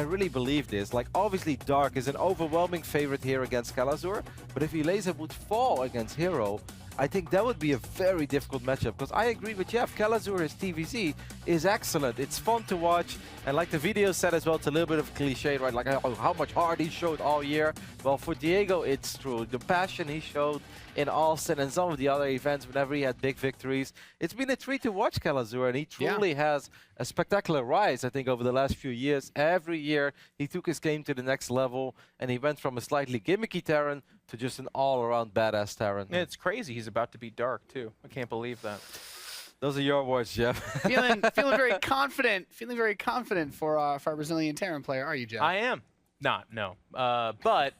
really believe this. Like, obviously, Dark is an overwhelming favorite here against Kelazhur, but if Eleza would fall against Hero, I think that would be a very difficult matchup, because I agree with Jeff. Kelazhur, his TVZ, is excellent. It's fun to watch, and like the video said as well, it's a little bit of cliche, right? Like how much heart he showed all year. Well, for Diego, it's true. The passion he showed in Austin and some of the other events whenever he had big victories. It's been a treat to watch Kelazhur, and he truly has a spectacular rise, I think, over the last few years. Every year, he took his game to the next level, and he went from a slightly gimmicky Terran to just an all-around badass Terran. Yeah, it's crazy. He's about to be Dark, too. I can't believe that. Those are your words, Jeff. feeling very confident. Feeling very confident for our Brazilian Terran player, are you, Jeff? I am. Not, no. But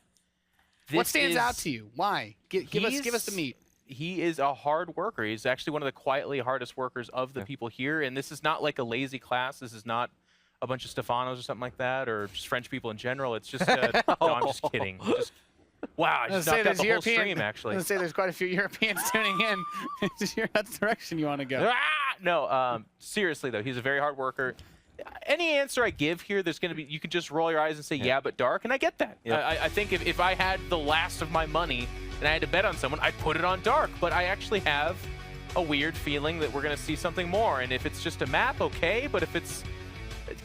what stands out to you? Why? Give us the meat. He is a hard worker. He's actually one of the quietly hardest workers of the people here. And this is not like a lazy class. This is not a bunch of Stefanos or something like that, or just French people in general. It's just, no, I'm just kidding. Wow, I just knocked out the whole stream, actually. I was going to say there's quite a few Europeans tuning in. That's the direction you want to go. No, seriously, though, he's a very hard worker. Any answer I give here, there's going to be, you can just roll your eyes and say, yeah, but Dark, and I get that. I think if I had the last of my money and I had to bet on someone, I'd put it on Dark. But I actually have a weird feeling that we're going to see something more. And if it's just a map, okay, but if it's...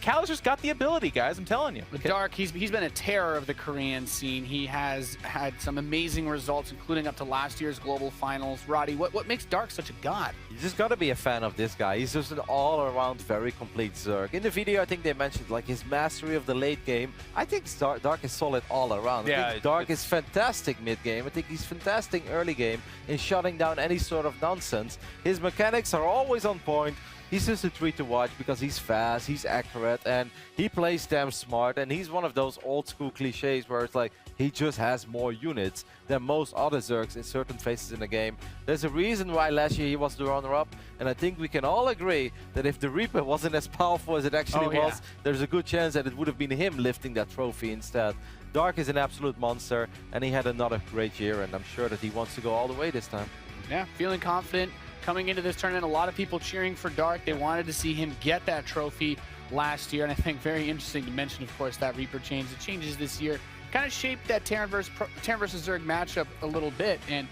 Kelazhur's got the ability, guys, I'm telling you. With Dark, he's been a terror of the Korean scene. He has had some amazing results, including up to last year's global finals. Roddy, what makes Dark such a god? You just got to be a fan of this guy. He's just an all-around very complete Zerg. In the video, I think they mentioned like his mastery of the late game. I think Dark is solid all around. I think Dark is fantastic mid-game. I think he's fantastic early game in shutting down any sort of nonsense. His mechanics are always on point. He's just a treat to watch because he's fast, he's accurate, and he plays damn smart. And he's one of those old school cliches where it's like he just has more units than most other Zergs in certain phases in the game. There's a reason why last year he was the runner-up, and I think we can all agree that if the Reaper wasn't as powerful as it actually was, there's a good chance that it would have been him lifting that trophy instead. Dark is an absolute monster, and he had another great year, and I'm sure that he wants to go all the way this time. Yeah, feeling confident. Coming into this tournament, a lot of people cheering for Dark. They wanted to see him get that trophy last year, and I think very interesting to mention, of course, that Reaper change. The changes this year kind of shaped that Terran versus Zerg matchup a little bit, and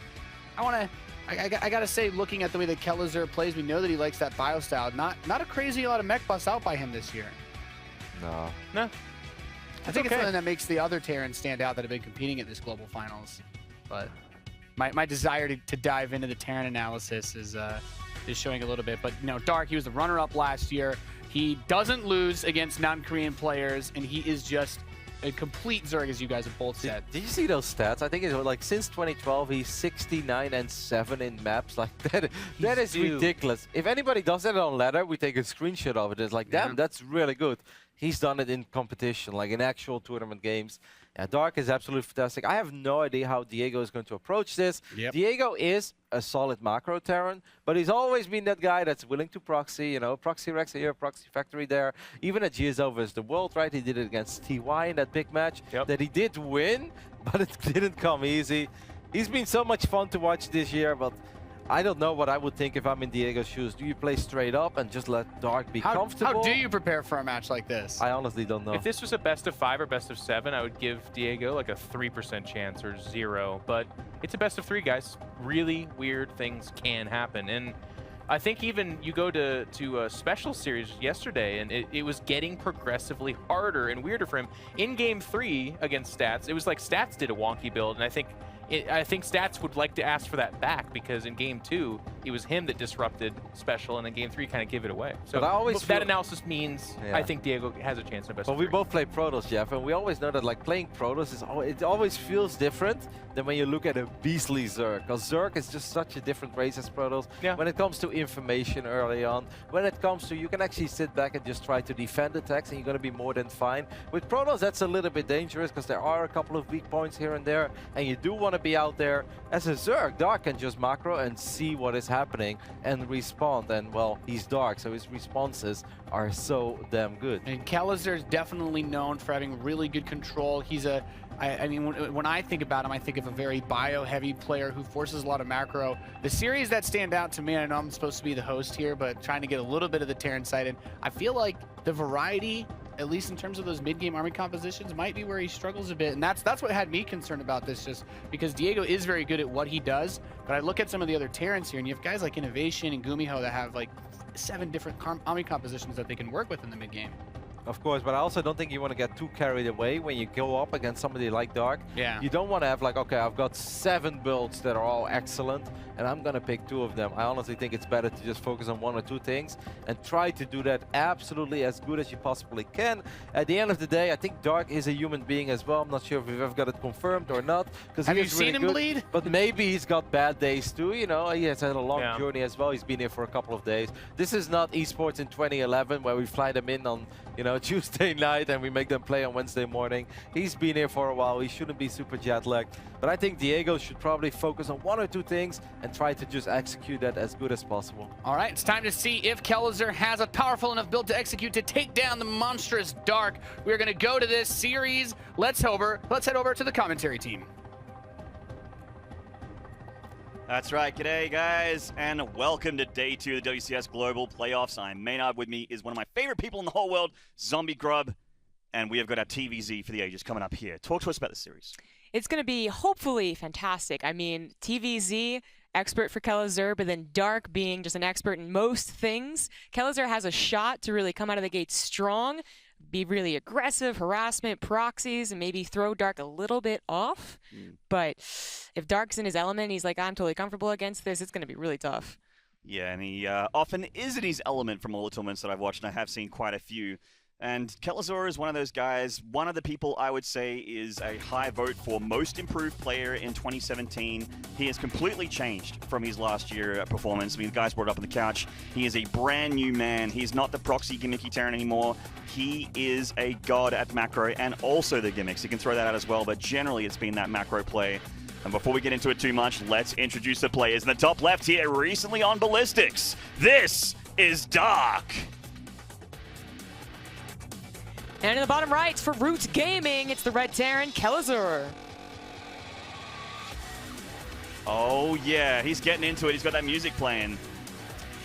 I gotta say, looking at the way that Kelazhur plays, we know that he likes that bio style. Not a crazy lot of mech busts out by him this year. No. I think it's something that makes the other Terrans stand out that have been competing at this global finals, but. My desire to dive into the Terran analysis is showing a little bit. But, you know, Dark, he was the runner-up last year. He doesn't lose against non-Korean players, and he is just a complete Zerg, as you guys have both said. Did you see those stats? I think it's like since 2012, he's 69-7 in maps. Like that is ridiculous. If anybody does that on ladder, we take a screenshot of it. It's like, damn, that's really good. He's done it in competition, like in actual tournament games. Yeah, Dark is absolutely fantastic. I have no idea how Diego is going to approach this. Diego is a solid macro Terran, but he's always been that guy that's willing to proxy, you know, proxy Rex here, proxy factory there. Even at GSO vs. the World, right? He did it against TY in that big match that he did win, but it didn't come easy. He's been so much fun to watch this year, but I don't know what I would think if I'm in Diego's shoes. Do you play straight up and just let Dark be comfortable? How do you prepare for a match like this? I honestly don't know. If this was a best of 5 or best of 7, I would give Diego like a 3% chance or 0. But it's a best of 3, guys. Really weird things can happen. And I think even you go to a special series yesterday, and it was getting progressively harder and weirder for him. In Game 3 against Stats, it was like Stats did a wonky build, and I think Stats would like to ask for that back, because in Game 2, it was him that disrupted Special, and in Game 3 kind of give it away. So that analysis means I think Diego has a chance in best of 3. We both play Protoss, Jeff, and we always know that like playing Protoss it always feels different than when you look at a beastly Zerg, because Zerg is just such a different race as Protoss. When it comes to information early on, when it comes to you can actually sit back and just try to defend attacks, and you're going to be more than fine. With Protoss, that's a little bit dangerous because there are a couple of weak points here and there, and you do want to be out there. As a Zerg, Dark can just macro and see what is happening and respond, and well, he's Dark, so his responses are so damn good. And Kelazhur is definitely known for having really good control. He's I mean, when I think about him, I think of a very bio-heavy player who forces a lot of macro. The series that stand out to me, I know I'm supposed to be the host here, but trying to get a little bit of the Terran side in, I feel like the variety at least in terms of those mid-game army compositions, might be where he struggles a bit. And that's what had me concerned about this, just because Diego is very good at what he does. But I look at some of the other Terrans here, and you have guys like Innovation and Gumiho that have like 7 different army compositions that they can work with in the mid-game. Of course, but I also don't think you want to get too carried away when you go up against somebody like Dark. Yeah. You don't want to have like, okay, I've got 7 builds that are all excellent, and I'm going to pick 2 of them. I honestly think it's better to just focus on 1 or 2 things and try to do that absolutely as good as you possibly can. At the end of the day, I think Dark is a human being as well. I'm not sure if we've ever got it confirmed or not. Have you seen him bleed? But maybe he's got bad days too, you know. He has had a long journey as well. He's been here for a couple of days. This is not esports in 2011 where we fly them in on, you know, Tuesday night and we make them play on Wednesday morning. He's been here for a while. He shouldn't be super jet lagged. But I think Diego should probably focus on 1 or 2 things and try to just execute that as good as possible. All right, it's time to see if Kelazhur has a powerful enough build to execute to take down the monstrous Dark. We're going to go to this series. Let's head over to the commentary team. That's right. G'day, guys, and welcome to Day 2 of the WCS Global Playoffs. I'm Maynard. With me is one of my favorite people in the whole world, Zombie Grub, and we have got our TVZ for the ages coming up here. Talk to us about the series. It's going to be hopefully fantastic. I mean, TVZ, expert for Kelazhur, but then Dark being just an expert in most things. Kelazhur has a shot to really come out of the gate strong, be really aggressive, harassment, proxies, and maybe throw Dark a little bit off. But if Dark's in his element, he's like, I'm totally comfortable against this, it's going to be really tough. Yeah, and he often is in his element from all the tournaments that I've watched, and I have seen quite a few. And Kelazhur is one of those guys, one of the people I would say is a high vote for most improved player in 2017. He has completely changed from his last year performance. I mean, the guys brought it up on the couch. He is a brand new man. He's not the proxy gimmicky Terran anymore. He is a god at macro and also the gimmicks. You can throw that out as well, but generally it's been that macro play. And before we get into it too much, let's introduce the players. In the top left here, recently on Ballistics, this is Dark. And in the bottom right, for Roots Gaming, it's the Red Terran, Kelazhur. Oh yeah, he's getting into it. He's got that music playing.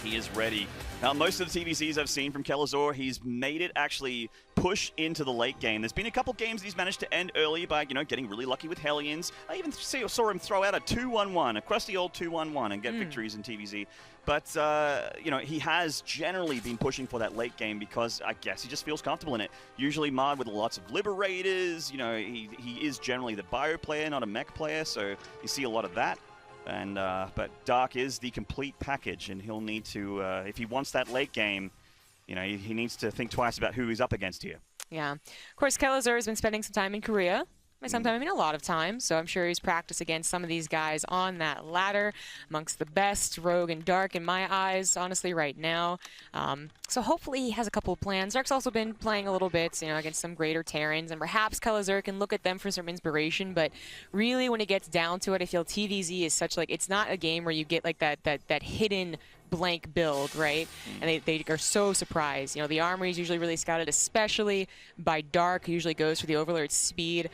He is ready. Now, most of the TVCs I've seen from Kelazhur, he's made it actually push into the late game. There's been a couple games he's managed to end early by, you know, getting really lucky with Hellions. I even saw him throw out a 2-1-1, a crusty old 2-1-1, and get victories in TVZ. But, you know, he has generally been pushing for that late game because I guess he just feels comfortable in it. Usually marred with lots of Liberators. You know, he is generally the bio player, not a mech player, so you see a lot of that. And but Dark is the complete package, and he'll need to, if he wants that late game, you know, he needs to think twice about who he's up against here. Yeah. Of course, Kelazhur has been spending some time in Korea. By some time, I mean a lot of time, so I'm sure he's practiced against some of these guys on that ladder, amongst the best, Rogue and Dark in my eyes, honestly, right now. So hopefully he has a couple of plans. Dark's also been playing a little bit, you know, against some greater Terrans, and perhaps Kelazhur can look at them for some inspiration, but really when it gets down to it, I feel TVZ is such, like, it's not a game where you get, like, that hidden blank build, right? And they are so surprised. You know, the armory is usually really scouted, especially by Dark, who usually goes for the Overlord speed.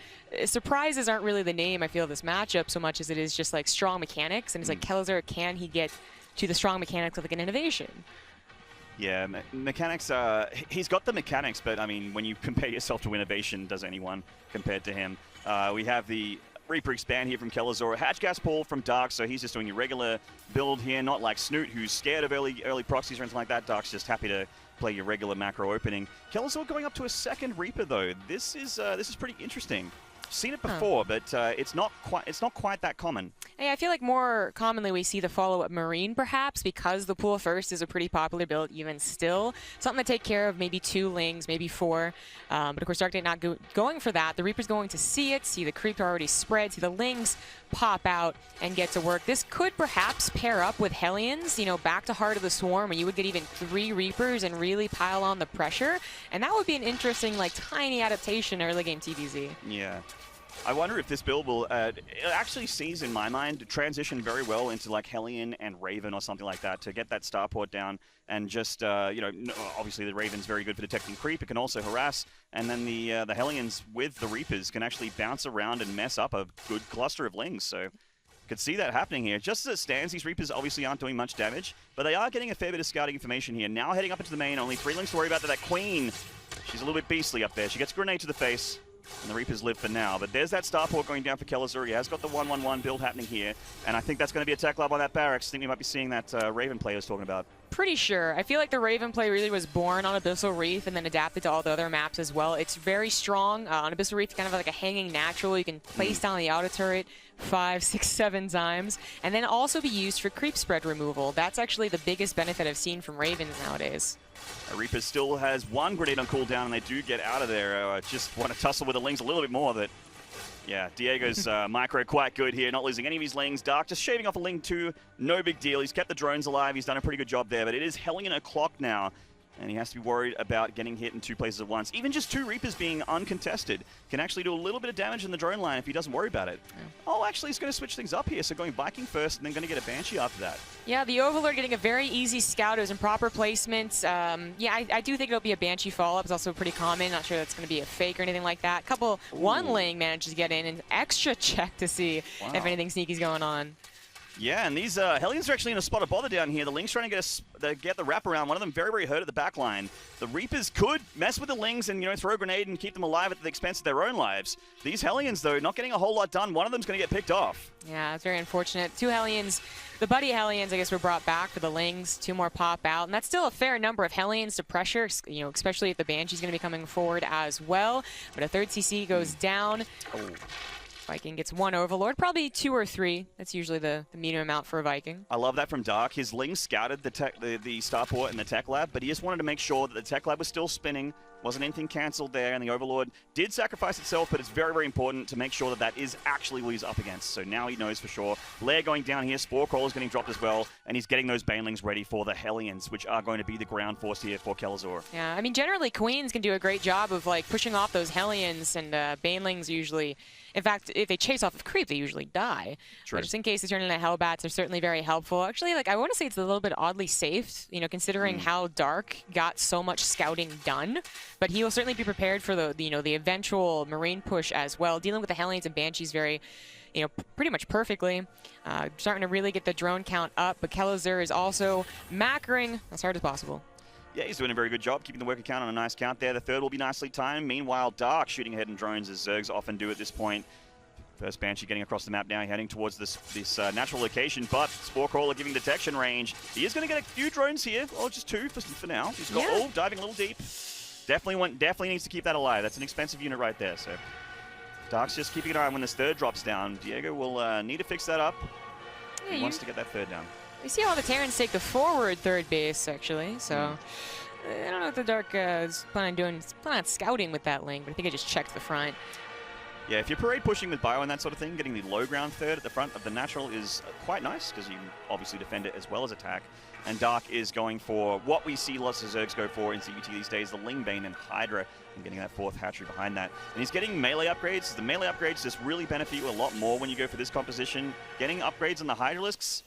Surprises aren't really the name, I feel, of this matchup so much as it is just like strong mechanics, and it's like Kelazhur, can he get to the strong mechanics of like an innovation? Yeah, mechanics, he's got the mechanics, but I mean, when you compare yourself to innovation, does anyone compared to him? We have the Reaper expand here from Kelazhur, Hatch Gas Pull from Dark, so he's just doing a regular build here, not like Snoot, who's scared of early proxies or anything like that. Dark's just happy to play your regular macro opening. Kelazhur going up to a second Reaper though. This is pretty interesting. Seen it before, but it's not quite that common. Yeah, I feel like more commonly we see the follow-up Marine, perhaps, because the pool first is a pretty popular build even still. Something to take care of, maybe 2 Lings, maybe 4. But of course, Dark Knight not going for that. The Reaper's going to see it, see the creep already spread, see the Lings pop out and get to work. This could perhaps pair up with Hellions, you know, back to Heart of the Swarm, where you would get even 3 Reapers and really pile on the pressure. And that would be an interesting, like, tiny adaptation early game TVZ. Yeah. I wonder if this build will, it actually sees, in my mind, transition very well into like Hellion and Raven or something like that to get that starport down and just, you know, obviously the Raven's very good for detecting creep. It can also harass, and then the Hellions with the Reapers can actually bounce around and mess up a good cluster of Lings. So Could see that happening here. Just as it stands, these Reapers obviously aren't doing much damage, but they are getting a fair bit of scouting information here. Now heading up into the main, only 3 links to worry about. That Queen, she's a little bit beastly up there. She gets a grenade to the face, and the Reapers live for now. But there's that starport going down for Kelazhur. He has got the 1-1-1 build happening here, and I think that's going to be a tech lab on that barracks. I think we might be seeing that Raven play I was talking about. Pretty sure. I feel like the Raven play really was born on Abyssal Reef and then adapted to all the other maps as well. It's very strong. On Abyssal Reef, kind of like a hanging natural. You can place down the auto turret 5, 6, 7 times, and then also be used for creep spread removal. That's actually the biggest benefit I've seen from Ravens nowadays. Reaper still has 1 grenade on cooldown, and they do get out of there. Just want to tussle with the Lings a little bit more, but yeah, Diego's micro quite good here, not losing any of his Lings. Dark just shaving off a Ling too, no big deal. He's kept the drones alive, he's done a pretty good job there, but it is Hellion o'clock now, and he has to be worried about getting hit in 2 places at once. Even just 2 Reapers being uncontested can actually do a little bit of damage in the drone line if he doesn't worry about it. Yeah. Oh, actually, he's going to switch things up here, so going Viking first and then going to get a Banshee after that. Yeah, the Overlord getting a very easy scout. It was in proper placements. Yeah, I do think it'll be a Banshee follow-up. It's also pretty common. Not sure that's going to be a fake or anything like that. One Ling manages to get in an extra check to see if anything sneaky's going on. Yeah, and these Hellions are actually in a spot of bother down here. The Lings trying to get the wraparound. One of them very, very hurt at the back line. The Reapers could mess with the Lings and, throw a grenade and keep them alive at the expense of their own lives. These Hellions, though, not getting a whole lot done. One of them's going to get picked off. Yeah, it's very unfortunate. 2 Hellions, the buddy Hellions, I guess, were brought back for the Lings. 2 more pop out, and that's still a fair number of Hellions to pressure, especially if the Banshee's going to be coming forward as well. But a 3rd CC goes down. Oh. Viking gets 1 Overlord, probably 2 or 3. That's usually the medium amount for a Viking. I love that from Dark. His Ling scouted the starport and the tech lab, but he just wanted to make sure that the tech lab was still spinning, wasn't anything cancelled there, and the Overlord did sacrifice itself, but it's very, very important to make sure that that is actually what he's up against. So now he knows for sure. Lair going down here, Spore Crawler's getting dropped as well, and he's getting those Banelings ready for the Hellions, which are going to be the ground force here for Kelazhur. Yeah, I mean, generally Queens can do a great job of pushing off those Hellions, and Banelings usually, in fact, if they chase off of creep, they usually die. True. But just in case they turn into Hellbats, they're certainly very helpful. Actually, I want to say it's a little bit oddly safe, considering how Dark got so much scouting done. But he will certainly be prepared for the eventual Marine push as well. Dealing with the Hellions and Banshees very, pretty much perfectly. Starting to really get the drone count up, but Kelazhur is also macroing as hard as possible. Yeah, he's doing a very good job keeping the worker count on a nice count there. The 3rd will be nicely timed. Meanwhile, Dark shooting ahead in drones as Zergs often do at this point. First Banshee getting across the map now, heading towards this natural location, but Spore Crawler giving detection range. He is going to get a few drones here, or just 2 for now. He's got diving a little deep. Definitely needs to keep that alive. That's an expensive unit right there. So Dark's just keeping an eye on when this 3rd drops down. Diego will need to fix that up. Yeah, he wants to get that 3rd down. You see how the Terrans take the forward 3rd base, actually, so I don't know what the Dark is planning on doing. Planning on scouting with that Ling, but I think I just checked the front. Yeah, if you're parade pushing with bio and that sort of thing, getting the low ground 3rd at the front of the natural is quite nice, because you can obviously defend it as well as attack. And Dark is going for what we see lots of Zergs go for in ZvT these days, the Lingbane and Hydra, and getting that 4th hatchery behind that. And he's getting melee upgrades. The melee upgrades just really benefit you a lot more when you go for this composition. Getting upgrades on the Hydralisks,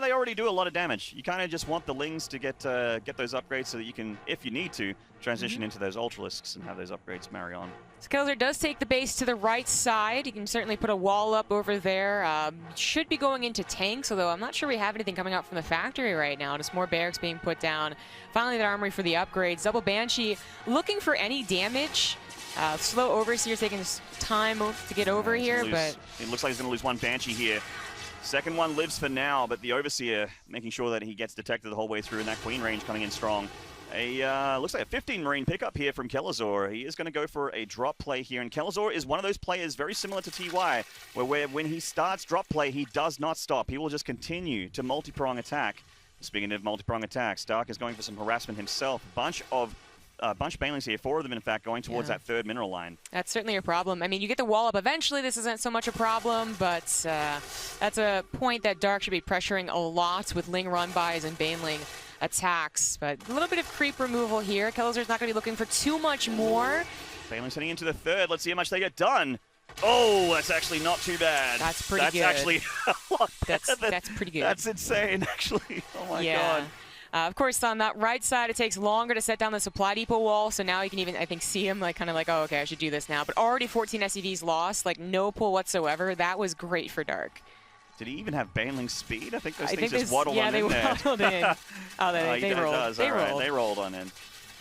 they already do a lot of damage. You kind of just want the Lings to get those upgrades so that you can, if you need to, transition into those Ultralisks and have those upgrades marry on. Kelazhur does take the base to the right side. You can certainly put a wall up over there. Should be going into tanks, although I'm not sure we have anything coming out from the factory right now. Just more barracks being put down. Finally, that armory for the upgrades. Double Banshee looking for any damage. Slow Overseer taking his time to get over here, but it looks like he's going to lose 1 Banshee here. Second one lives for now, but the Overseer making sure that he gets detected the whole way through, and that Queen range coming in strong. Looks like a 15 Marine pickup here from Kelazhur. He is going to go for a drop play here, and Kelazhur is one of those players very similar to TY, where when he starts drop play, he does not stop. He will just continue to multi-prong attack. Speaking of multi-prong attacks, Dark is going for some harassment himself. Bunch of Banelings here, 4 of them in fact, going towards that 3rd mineral line. That's certainly a problem. I mean, you get the wall up eventually, this isn't so much a problem, but that's a point that Dark should be pressuring a lot with Ling run-bys and Baneling attacks. But a little bit of creep removal here. Kelazhur's not going to be looking for too much more. Baneling's heading into the 3rd. Let's see how much they get done. Oh, that's actually not too bad. That's pretty good. That's actually a lot better. That's pretty good. That's insane, actually. Oh my god. Of course, on that right side, it takes longer to set down the supply depot wall, so now you can even, I think, see him kind of like, oh, okay, I should do this now. But already 14 SCVs lost, no pull whatsoever. That was great for Dark. Did he even have Baneling speed? I think those things just waddled on in there. Yeah, they waddled in. Oh, they rolled. They rolled on in.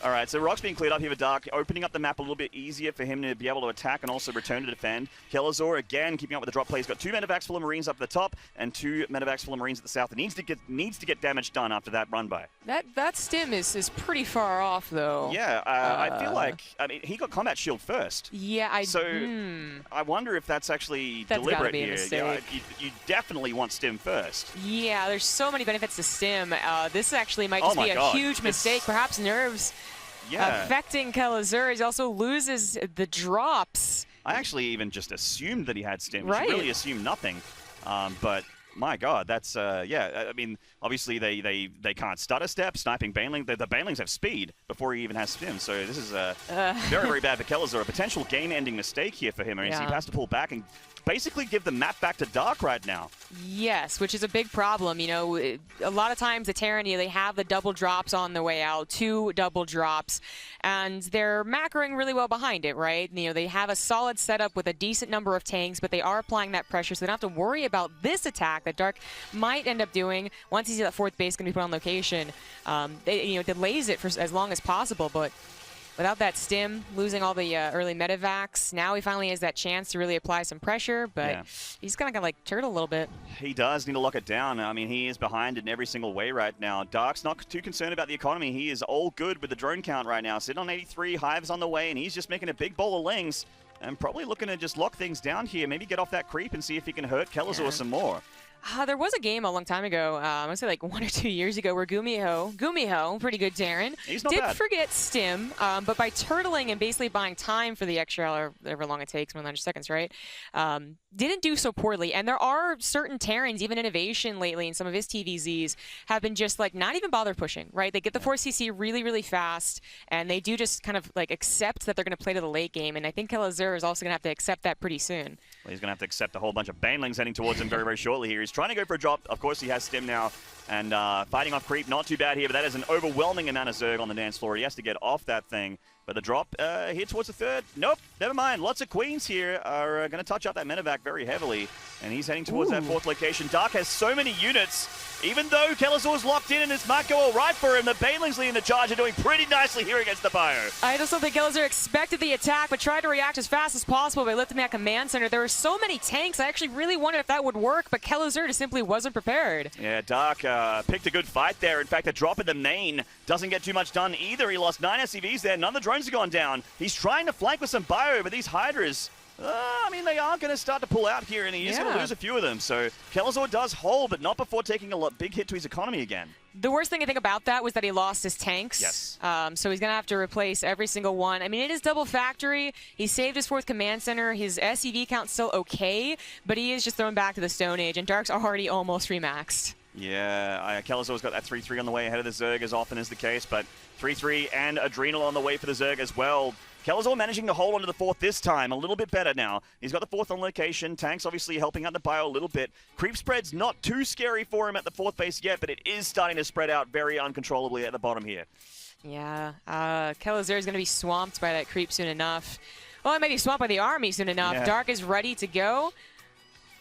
All right, so Rock's being cleared up here for Dark, opening up the map a little bit easier for him to be able to attack and also return to defend. Kelazhur, again, keeping up with the drop play. He's got 2 medevacs full of Marines up at the top and 2 medevacs full of Marines at the south. It needs to get damage done after that run by. That stim is pretty far off, though. Yeah, I feel like, I mean, he got combat shield first. Yeah, I wonder if that's actually deliberate here. Yeah, you definitely want stim first. Yeah, there's so many benefits to stim. This actually might just be a huge mistake. Perhaps nerves. Yeah. Affecting Kelazhur. He also loses the drops. I actually even just assumed that he had stim. Right. You should really assume nothing. But my God, that's yeah. I mean, obviously they can't stutter step. Sniping Baneling. The Banelings have speed before he even has stim. So this is very, very bad for Kelazhur. A potential game-ending mistake here for him. I mean, he has to pull back and basically give the map back to Dark right now. Yes, which is a big problem. You know, a lot of times the Terran, they have the double drops on the way out, 2 double drops, and they're macroing really well behind it, right? You know, they have a solid setup with a decent number of tanks, but they are applying that pressure, so they don't have to worry about this attack that Dark might end up doing once he's at that 4th base going to be put on location. It delays it for as long as possible, but without that stim, losing all the early medevacs, now he finally has that chance to really apply some pressure, but he's kind of like turtle a little bit. He does need to lock it down. I mean, he is behind in every single way right now. Dark's not too concerned about the economy. He is all good with the drone count right now. Sitting on 83, Hive's on the way, and he's just making a big bowl of lings and probably looking to just lock things down here. Maybe get off that creep and see if he can hurt Kelazhur some more. There was a game a long time ago, I want to say like 1 or 2 years ago, where Gumiho, pretty good Darren, did forget stim, but by turtling and basically buying time for the extra, however long it takes, 100 seconds, right? Didn't do so poorly. And there are certain Terrans, even Innovation lately, in some of his TVZs, have been just like not even bothered pushing, right? They get the 4CC really, really fast, and they do just kind of like accept that they're going to play to the late game. And I think Kelazhur is also going to have to accept that pretty soon. Well, he's going to have to accept a whole bunch of Banelings heading towards him very, very shortly here. He's trying to go for a drop. Of course, he has stim now. And fighting off creep, not too bad here, but that is an overwhelming amount of Zerg on the dance floor. He has to get off that thing. But the drop here towards the 3rd. Nope, never mind. Lots of Queens here are going to touch up that medevac very heavily. And he's heading towards that 4th location. Dark has so many units. Even though Kelazhur's locked in and this might go all right for him, the Banelings leading the charge are doing pretty nicely here against the bio. I just don't think Kelazhur expected the attack, but tried to react as fast as possible by lifting that command center. There were so many tanks, I actually really wondered if that would work, but Kelazhur just simply wasn't prepared. Yeah, Dark picked a good fight there. In fact, a drop in the main doesn't get too much done either. He lost 9 SCVs there. None of the drones have gone down. He's trying to flank with some bio, but these Hydras, I mean, they are going to start to pull out here, and he is going to lose a few of them. So Kelazhur does hold, but not before taking a big hit to his economy again. The worst thing I think about that was that he lost his tanks. Yes. So he's going to have to replace every single one. I mean, it is double factory. He saved his 4th command center. His SCV count's still okay, but he is just thrown back to the Stone Age, and Dark's already almost remaxed. Yeah, Kelazhur's got that 3-3 on the way ahead of the Zerg, as often is the case, but 3-3 and Adrenal on the way for the Zerg as well. Kelazhur managing to hold onto the 4th this time, a little bit better now. He's got the 4th on location. Tanks obviously helping out the bio a little bit. Creep spread's not too scary for him at the 4th base yet, but it is starting to spread out very uncontrollably at the bottom here. Yeah, Kelazhur is going to be swamped by that creep soon enough. Well, it may be swamped by the army soon enough. Yeah. Dark is ready to go.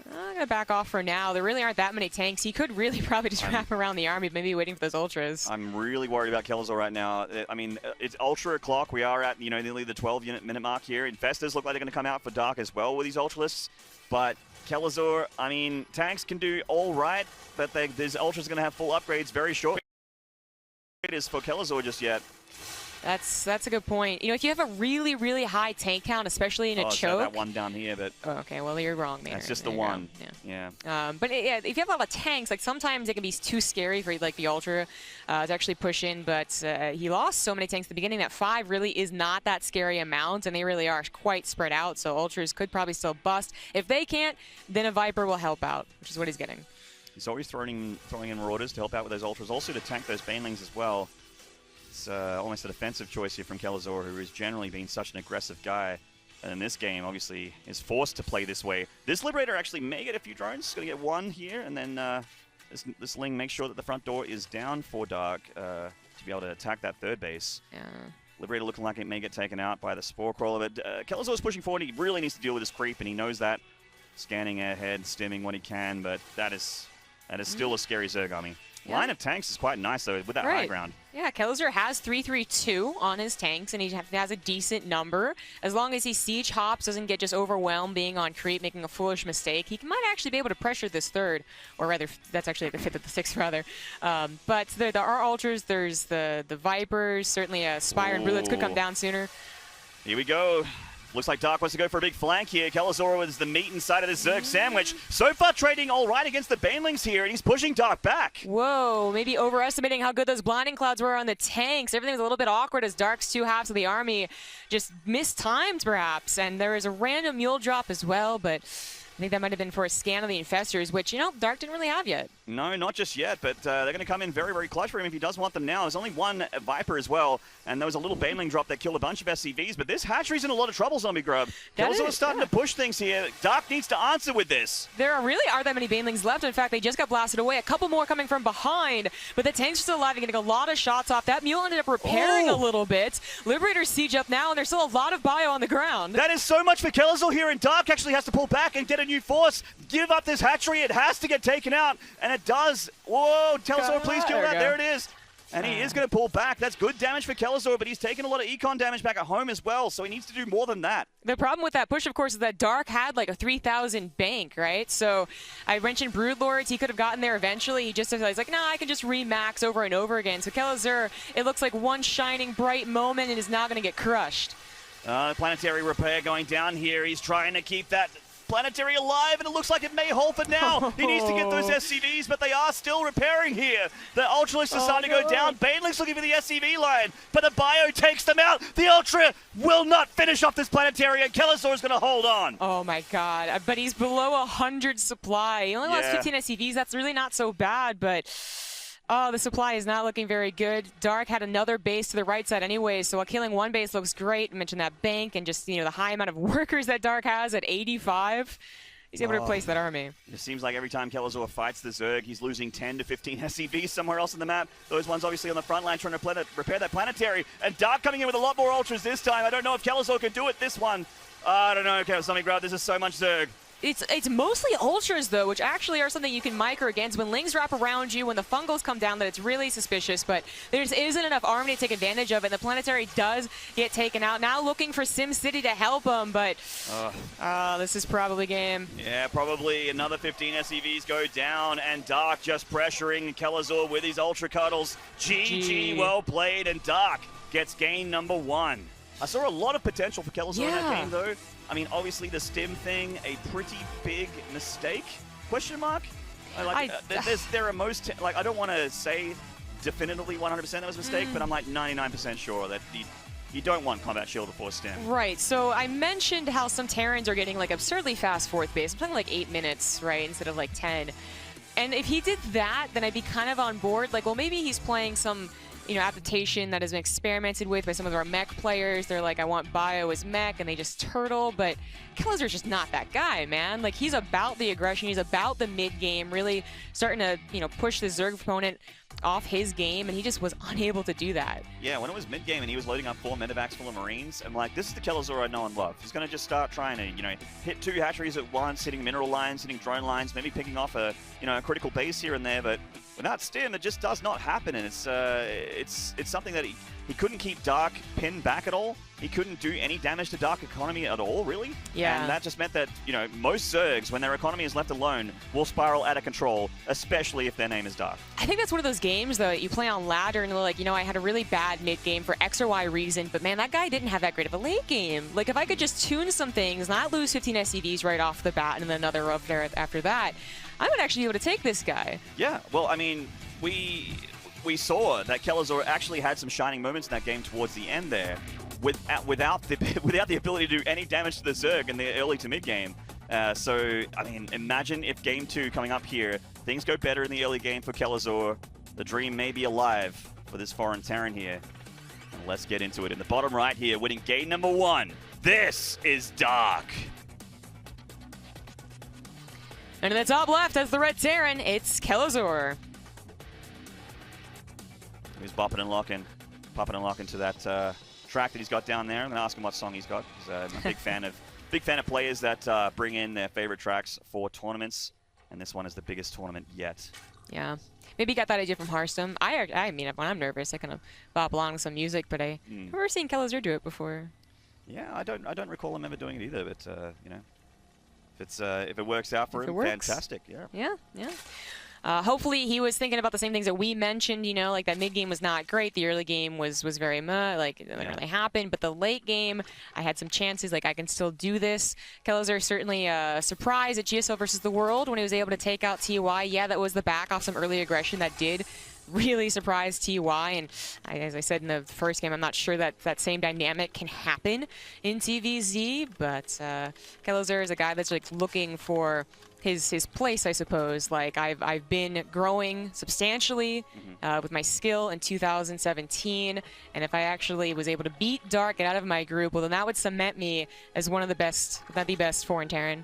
I'm going to back off for now. There really aren't that many tanks. He could really probably just wrap around the army, maybe waiting for those ultras. I'm really worried about Kelazhur right now. I mean, it's ultra o'clock. We are at, nearly the 12-minute mark here. Infestors look like they're going to come out for Dark as well with these ultralists. But Kelazhur, I mean, tanks can do all right, but these ultras are going to have full upgrades very short. It is for Kelazhur just yet. That's a good point. If you have a really, really high tank count, especially in a choke. That one down here, but... Oh, okay, well, you're wrong there. That's just the one. Yeah. But if you have a lot of tanks, like sometimes it can be too scary for like the Ultra to actually push in, but he lost so many tanks at the beginning that 5 really is not that scary amount, and they really are quite spread out, so Ultras could probably still bust. If they can't, then a Viper will help out, which is what he's getting. He's always throwing in Marauders to help out with those Ultras, also to tank those Banelings as well. It's almost a defensive choice here from Kelazhur, who has generally been such an aggressive guy. And in this game, obviously, is forced to play this way. This Liberator actually may get a few drones. Going to get one here, and then this Ling makes sure that the front door is down for Dark to be able to attack that 3rd base. Yeah. Liberator looking like it may get taken out by the Spore Crawler. But Kelazhur is pushing forward. He really needs to deal with this creep, and he knows that. scanning ahead, stimming what he can, but that is still a scary Zerg army. Yeah. Line of tanks is quite nice, though, with that high ground. Yeah, Kelazhur has 3-3-2 on his tanks, and he has a decent number. As long as he siege hops, doesn't get just overwhelmed being on creep, making a foolish mistake, he might actually be able to pressure this third, or rather, that's actually the fifth of the sixth, rather. But there are ultras, there's the Vipers, certainly a Spire and Brulets could come down sooner. Here we go. Looks like Dark wants to go for a big flank here. Kelazhur was the meat inside of the Zerg sandwich. So far trading all right against the Banelings here, and he's pushing Dark back. Whoa, maybe overestimating how good those blinding clouds were on the tanks. Everything was a little bit awkward as Dark's two halves of the army just mistimed, perhaps. And there was a random mule drop as well, but I think that might have been for a scan of the Infestors, which, you know, Dark didn't really have yet. No, not just yet, but they're going to come in very, very clutch for him if he does want them now. There's only one Viper as well, and there was a little Baneling drop that killed a bunch of SCVs, but this hatchery's in a lot of trouble, Zombie Grub. Kelazhur's starting to push things here. Dark needs to answer with this. There really aren't that many Banelings left. In fact, they just got blasted away. A couple more coming from behind, but the tanks are still alive. They're getting a lot of shots off. That mule ended up repairing a little bit. Liberators siege up now, and there's still a lot of bio on the ground. That is so much for Kelazhur here, and Dark actually has to pull back and get a new force. Give up this hatchery. It has to get taken out, and it does. Whoa, Kelazhur, please kill that. There it is. And he is going to pull back. That's good damage for Kelazhur, but he's taking a lot of econ damage back at home as well, so he needs to do more than that. The problem with that push, of course, is that Dark had like a 3,000 bank, right? So I mentioned Broodlords. He could have gotten there eventually. He just was like, nah, I can just remax over and over again. So Kelazhur, it looks like one shining bright moment and is now going to get crushed. Planetary repair going down here. He's trying to keep that planetary alive, and it looks like it may hold for now. He needs to get those SCVs, but they are still repairing here. The Ultralists are starting to go down. Baneling's looking for the SCV line, but the bio takes them out. The Ultra will not finish off this planetary, and Kelazhur is going to hold on. Oh my god, but he's below 100 supply. He only lost 15 SCVs. That's really not so bad, but the supply is not looking very good. Dark had another base to the right side anyway, so while killing one base looks great, I mentioned that bank and just, you know, the high amount of workers that Dark has at 85. He's able to replace that army. It seems like every time Kelazhur fights the Zerg, he's losing 10 to 15 SCVs somewhere else on the map. Those ones obviously on the front line trying to repair that planetary. And Dark coming in with a lot more ultras this time. I don't know if Kelazhur can do it this one. I don't know. Okay, Zombie Grub, this is so much Zerg. It's mostly ultras, though, which actually are something you can micro against. When lings wrap around you, when the fungals come down, that it's really suspicious, but there just isn't enough army to take advantage of it. And the planetary does get taken out. Now looking for SimCity to help him, but this is probably game. Yeah, probably another 15 SCVs go down, and Dark just pressuring Kelazhur with his ultra cuddles. GG, well played, and Dark gets game number 1. I saw a lot of potential for Kelazhur in that game, though. I mean, obviously the stim thing, a pretty big mistake? Question mark? There are most, like, I don't want to say definitively 100% that was a mistake, but I'm like 99% sure that you don't want combat shield before stim. Right, so I mentioned how some Terrans are getting like absurdly fast fourth base. I'm talking like 8 minutes, right, instead of like 10. And if he did that, then I'd be kind of on board. Like, well, maybe he's playing some, you know, adaptation that has been experimented with by some of our mech players. They're like, I want bio as mech, and they just turtle. But Kelazhur's just not that guy, man. Like, he's about the aggression. He's about the mid-game, really starting to, you know, push the Zerg opponent off his game, and he just was unable to do that. Yeah, when it was mid-game and he was loading up 4 medevacs full of Marines, I'm like, this is the Kelazhur I know and love. He's going to just start trying to, you know, hit 2 hatcheries at once, hitting mineral lines, hitting drone lines, maybe picking off a, you know, a critical base here and there, but without stim, it just does not happen, and it's something that he couldn't keep Dark pinned back at all. He couldn't do any damage to Dark economy at all, really. Yeah. And that just meant that, you know, most Zergs, when their economy is left alone, will spiral out of control, especially if their name is Dark. I think that's one of those games, though, that you play on ladder and they're like, you know, I had a really bad mid-game for X or Y reason, but man, that guy didn't have that great of a late game. Like, if I could just tune some things, not lose 15 SCVs right off the bat and then another up there after that, I would actually be able to take this guy. Yeah, well, I mean, we saw that Kelazhur actually had some shining moments in that game towards the end there, without the ability to do any damage to the Zerg in the early to mid game. So, I mean, imagine if game 2 coming up here, things go better in the early game for Kelazhur. The dream may be alive for this foreign Terran here. And let's get into it. In the bottom right here, winning game number 1. This is Dark. And in the top left, as the red Terran, it's Kelazhur. He's popping and locking to that track that he's got down there. I'm going to ask him what song he's got, because I'm a big fan of big fan of players that bring in their favorite tracks for tournaments, and this one is the biggest tournament yet. Yeah. Maybe got that idea from Hearthstone. I mean, when I'm nervous, I kind of bop along with some music, but I've never seen Kelazhur do it before. Yeah, I don't recall him ever doing it either, but you know, if it works out for him, fantastic. Yeah. Hopefully he was thinking about the same things that we mentioned, you know, like that mid game was not great, the early game was very like it didn't really happen, but the late game, I had some chances, like I can still do this. Kelazhur certainly surprised at GSL versus the World when he was able to take out TY. Yeah, that was the back off some early aggression that did really surprised TY, and as I said in the first game, I'm not sure that that same dynamic can happen in TVZ, but Kelazhur is a guy that's like looking for his place, I suppose. Like I've been growing substantially with my skill in 2017, and if I actually was able to beat Dark, get out of my group, well then that would cement me as one of the best, if not the best, foreign Terran.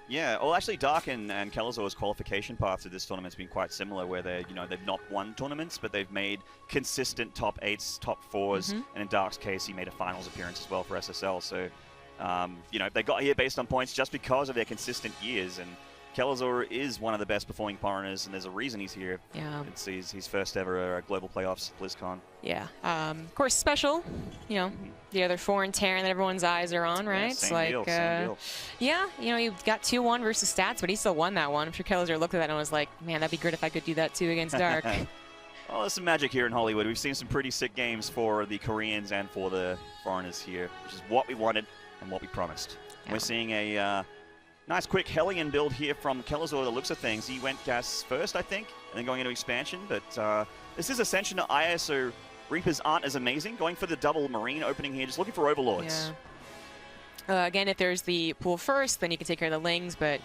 Yeah, well, actually, Dark and Kelazhur's qualification path to this tournament has been quite similar, where they've not won tournaments, but they've made consistent top 8s, top 4s, and in Dark's case, he made a finals appearance as well for SSL. So, they got here based on points just because of their consistent years, and Kelazhur is one of the best performing foreigners, and there's a reason he's here. Yeah. It's his first ever global playoffs, BlizzCon. Yeah. Of course, special, the other foreign Terran that everyone's eyes are on, right? Yeah, same deal. Yeah, he got 2-1 versus stats, but he still won that one. I'm sure Kelazhur looked at that and was like, man, that'd be great if I could do that too against Dark. Well, there's some magic here in Hollywood. We've seen some pretty sick games for the Koreans and for the foreigners here, which is what we wanted and what we promised. Yeah. We're seeing a nice quick Hellion build here from Kelazhur, the looks of things. He went gas first, I think, and then going into expansion, but this is Ascension to IS, so Reapers aren't as amazing. Going for the double Marine opening here, just looking for Overlords. Yeah. Again, if there's the pool first, then you can take care of the Lings, but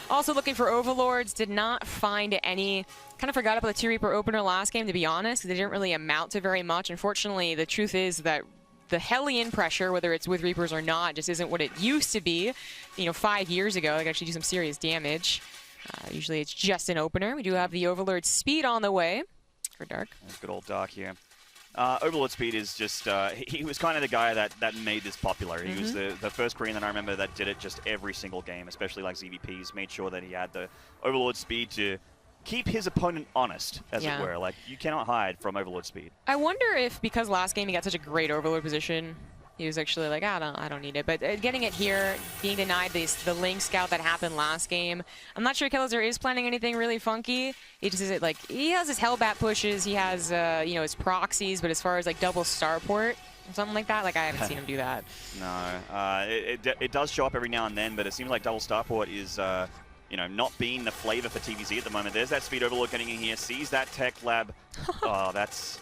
also looking for Overlords. Did not find any. Kind of forgot about the 2 Reaper opener last game, to be honest. They didn't really amount to very much. Unfortunately, the truth is that the Hellion pressure, whether it's with Reapers or not, just isn't what it used to be. 5 years ago, it could actually do some serious damage. Usually it's just an opener. We do have the Overlord speed on the way for Dark. That's good old Dark here. Overlord speed is just, he was kind of the guy that made this popular. He was the first Korean that I remember that did it just every single game, especially like ZvPs, made sure that he had the Overlord speed to keep his opponent honest, as it were. Like, you cannot hide from Overlord speed. I wonder if, because last game he got such a great Overlord position, he was actually like, I don't need it. But getting it here, being denied the Ling Scout that happened last game, I'm not sure Kelazhur is planning anything really funky. He just is like, he has his Hellbat pushes, he has, his proxies, but as far as like double starport, or something like that, like I haven't seen him do that. No, it does show up every now and then, but it seems like double starport is, not being the flavor for TVZ at the moment. There's that Speed Overlord getting in here, sees that Tech Lab. Oh, that's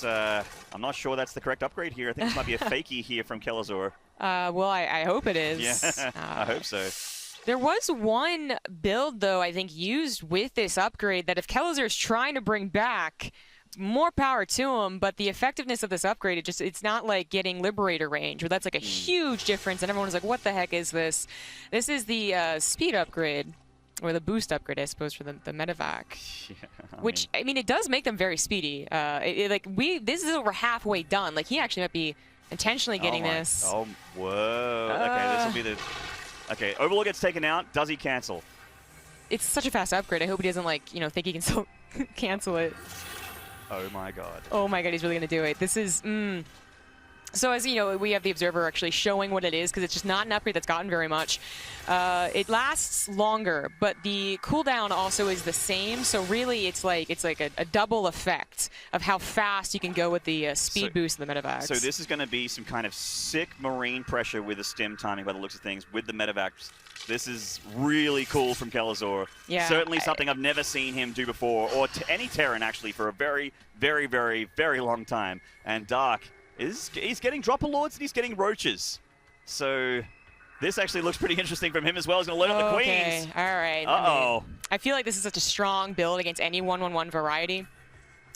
I'm not sure that's the correct upgrade here. I think this might be a fakie here from Kelazhur. Well, I hope it is. Yeah, I hope so. There was one build, though, I think, used with this upgrade that if Kelazhur is trying to bring back, more power to him, but the effectiveness of this upgrade, it's not like getting Liberator range, where that's like a huge difference, and everyone's like, what the heck is this? This is the speed upgrade, or the boost upgrade, I suppose, for the medevac. Yeah, I mean, it does make them very speedy. This is over halfway done. Like, he actually might be intentionally getting this. Oh, whoa. Okay, this will be the... Okay, Overlord gets taken out. Does he cancel? It's such a fast upgrade. I hope he doesn't, like, think he can still cancel it. Oh my god. Oh my god, he's really going to do it. This is... So as you know, we have the Observer actually showing what it is, because it's just not an upgrade that's gotten very much. It lasts longer, but the cooldown also is the same. So really, it's like a double effect of how fast you can go with the speed boost of the medevacs. So this is going to be some kind of sick Marine pressure with the stim timing by the looks of things with the medevacs. This is really cool from Kelazhur. Yeah, certainly something I've never seen him do before, or to any Terran actually, for a very, very, very, very long time. And Dark he's getting Dropper Lords and he's getting Roaches. So this actually looks pretty interesting from him as well. He's going to load up the Queens. Okay, all right. Uh-oh. I feel like this is such a strong build against any 1-1-1 variety.